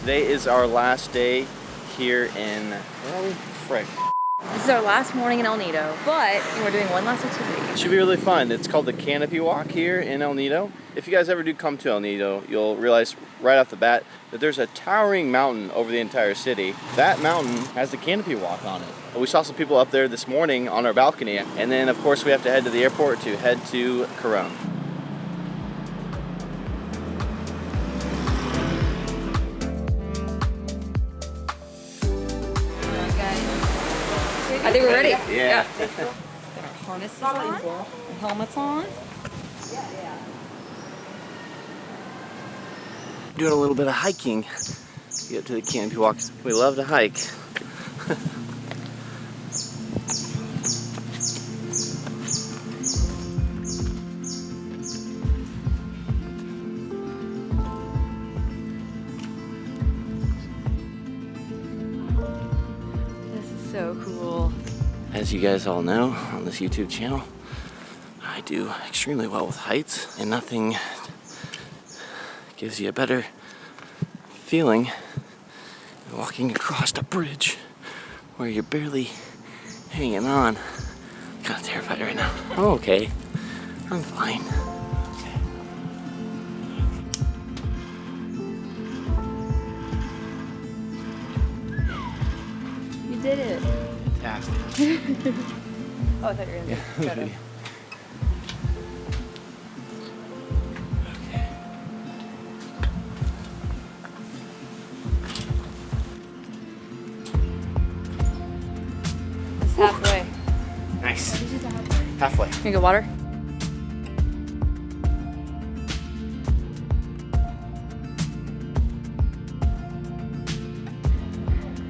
Today is our last day here in, where are we? Frick. This is our last morning in El Nido, but we're doing one last activity. It should be really fun. It's called the Canopy Walk here in El Nido. If you guys ever do come to El Nido, you'll realize right off the bat that there's a towering mountain over the entire city. That mountain has the Canopy Walk on it. We saw some people up there this morning on our balcony, and then of course we have to head to the airport to head to Coron. I think we're ready. Yeah. Got our harnesses on, our helmets on. Doing a little bit of hiking to get to the Canopy Walk. We love to hike. This is so cool. As you guys all know on this YouTube channel, I do extremely well with heights, and nothing gives you a better feeling than walking across a bridge where you're barely hanging on. I'm kind of terrified right now. I'm okay. I'm fine. You did it. Fantastic. Oh, I thought you were going to do it. It's halfway. Nice. Halfway. Can you get water?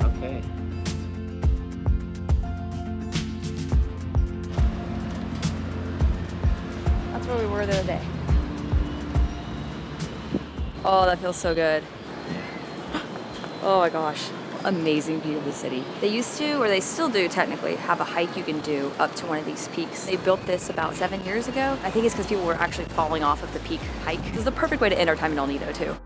Okay. That's where we were the other day. Oh, that feels so good. Oh my gosh. Amazing view of the city. They used to, or they still do technically, have a hike you can do up to one of these peaks. They built this about 7 years ago. I think it's because people were actually falling off of the peak hike. This is the perfect way to end our time in El Nido too.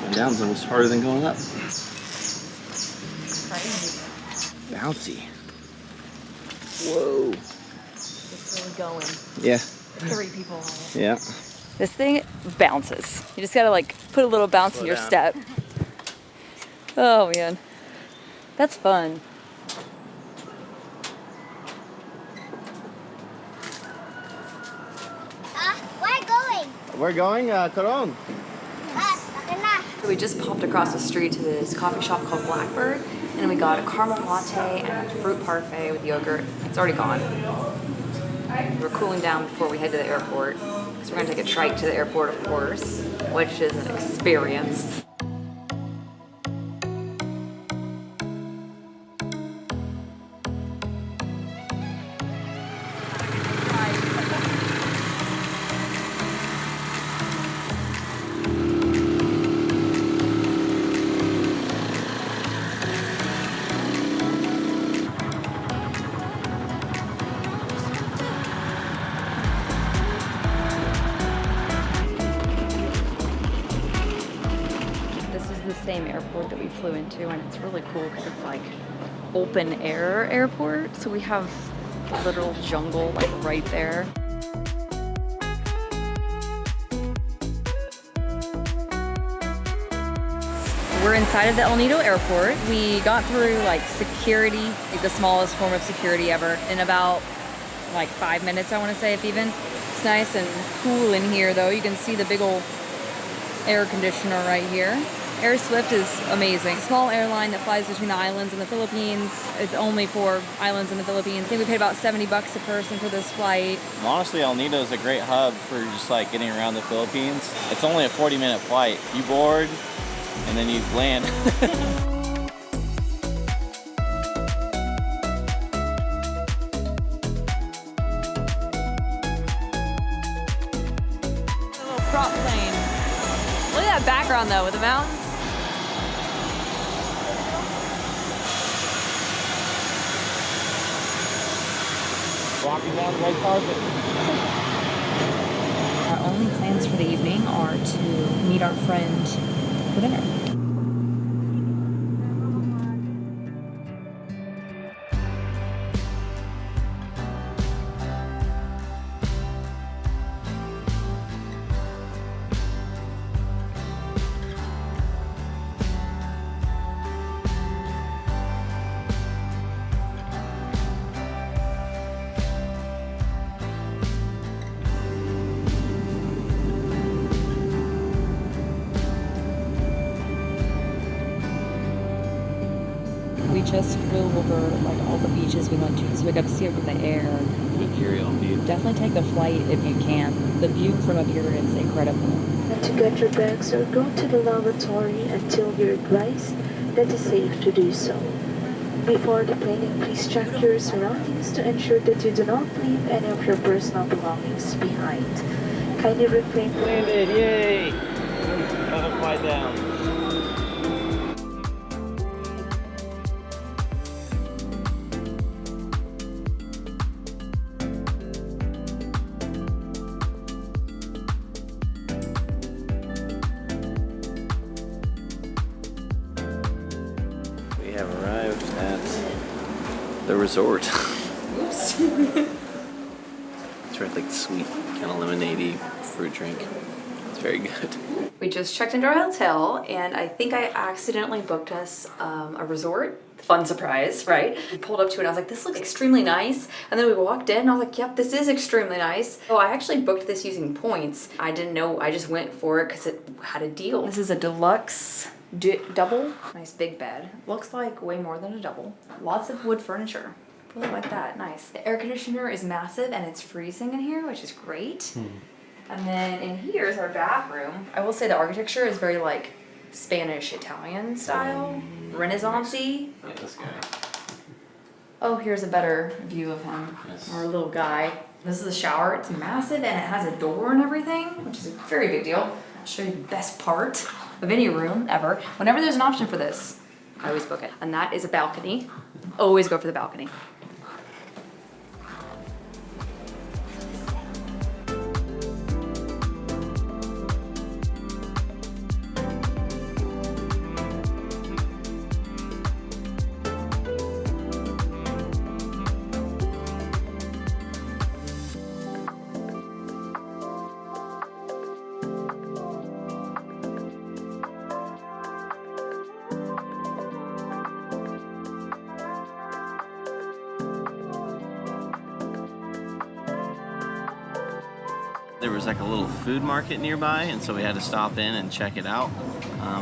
Going down's almost harder than going up. Crazy. Bouncy. Whoa. It's really going. Yeah. 3 people on it. Yeah. This thing bounces. You just gotta like put a little bounce in your step. Oh man. That's fun. We're going, Coron. We just popped across the street to this coffee shop called Blackbird, and we got a caramel latte and a fruit parfait with yogurt. It's already gone. We're cooling down before we head to the airport, because we're gonna take a trike to the airport, of course, which is an experience. Same airport that we flew into, and it's really cool because it's like open air airport, so we have literal jungle like right there. We're inside of the El Nido airport. We got through like security, like the smallest form of security ever, in about like 5 minutes, I want to say, if even. It's nice and cool in here though. You can see the big old air conditioner right here. AirSWIFT is amazing. It's a small airline that flies between the islands and the Philippines. It's only for islands in the Philippines. I think we paid about $70 a person for this flight. Honestly, El Nido is a great hub for just like getting around the Philippines. It's only a 40-minute flight. You board and then you land. Prop plane. Look at that background though with the mountains. Walking down the red carpet. Our only plans for the evening are to meet our friend for dinner. We just flew over like all the beaches we went to, so we got to see it from the air. Good carry-on view. Definitely take a flight if you can. The view from up here is incredible. And to get your bags or go to the lavatory until you're advised that it's safe to do so. Before deplaning, please check your surroundings to ensure that you do not leave any of your personal belongings behind. Kindly refrain from... Landed, yay! Another flight down. We have arrived at the resort. Oops. It's right, like sweet, kind of lemonade-y fruit drink. It's very good. We just checked into our hotel, and I think I accidentally booked us a resort. Fun surprise, right? We pulled up to it, and I was like, this looks extremely nice. And then we walked in, and I was like, yep, this is extremely nice. So I actually booked this using points. I didn't know, I just went for it because it had a deal. This is a deluxe double. Nice big bed. Looks like way more than a double. Lots of wood furniture. Really like that, nice. The air conditioner is massive, and it's freezing in here, which is great. And then in here is our bathroom. I will say the architecture is very like Spanish Italian style, Renaissance-y. Yeah, this guy. Oh, here's a better view of him, Yes. our little guy. This is the shower. It's massive and it has a door and everything, which is a very big deal. I'll show you the best part of any room ever. Whenever there's an option for this, I always book it. And that is a balcony. Always go for the balcony. There was like a little food market nearby, and so we had to stop in and check it out.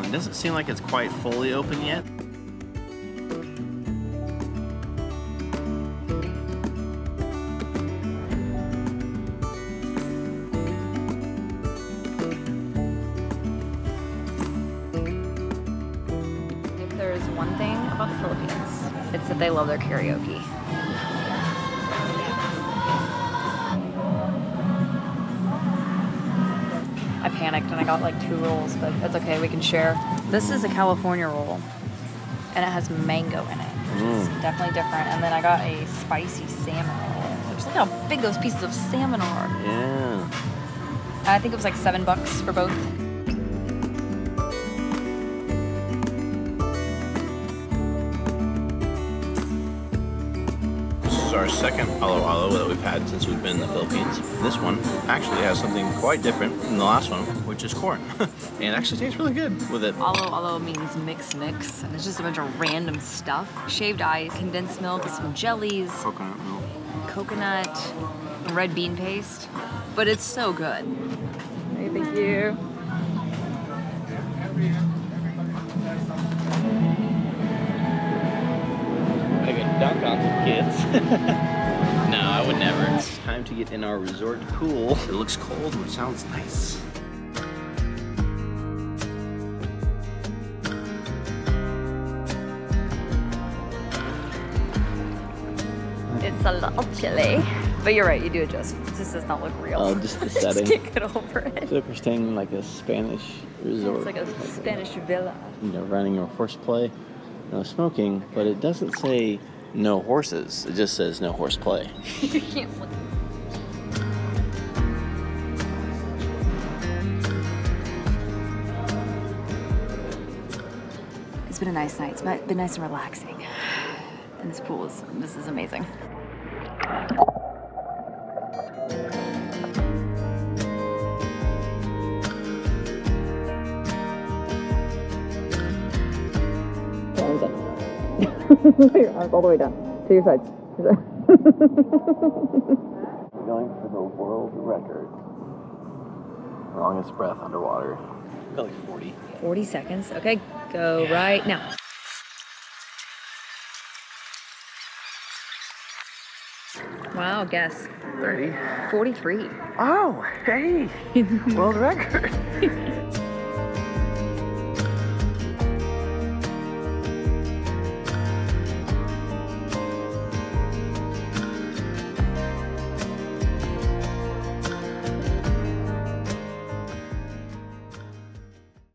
It doesn't seem like it's quite fully open yet. If there's one thing about the Philippines, it's that they love their karaoke. I panicked and I got like 2 rolls, but that's okay, we can share. This is a California roll, and it has mango in it, which is definitely different. And then I got a spicy salmon roll. Just look how big those pieces of salmon are. Yeah. I think it was like $7 for both. This is our second alo alo that we've had since we've been in the Philippines. This one actually has something quite different from the last one, which is corn. And it actually tastes really good with it. Alo means mix, and it's just a bunch of random stuff. Shaved ice, condensed milk, some jellies, Coconut milk. coconut, red bean paste. But it's so good. Hey, thank you. dunk on some kids. No, I would never. It's time to get in our resort pool. It looks cold, which sounds nice. It's a little chilly. But you're right, you do adjust. This does not look real. Oh, just the setting. Just can't get over it. It's like we're staying in like a Spanish resort. It's like a Spanish villa. You know, running your horseplay, no smoking, but it doesn't say no horses. It just says no horseplay. You can't look. It's been a nice night. It's been nice and relaxing. And this pool this is amazing. Your arms all the way down to your sides. Going for the world record. Longest breath underwater. Got like 40. 40 seconds. Okay, go right now. Wow, guess. 30. 43. Oh, hey! World record.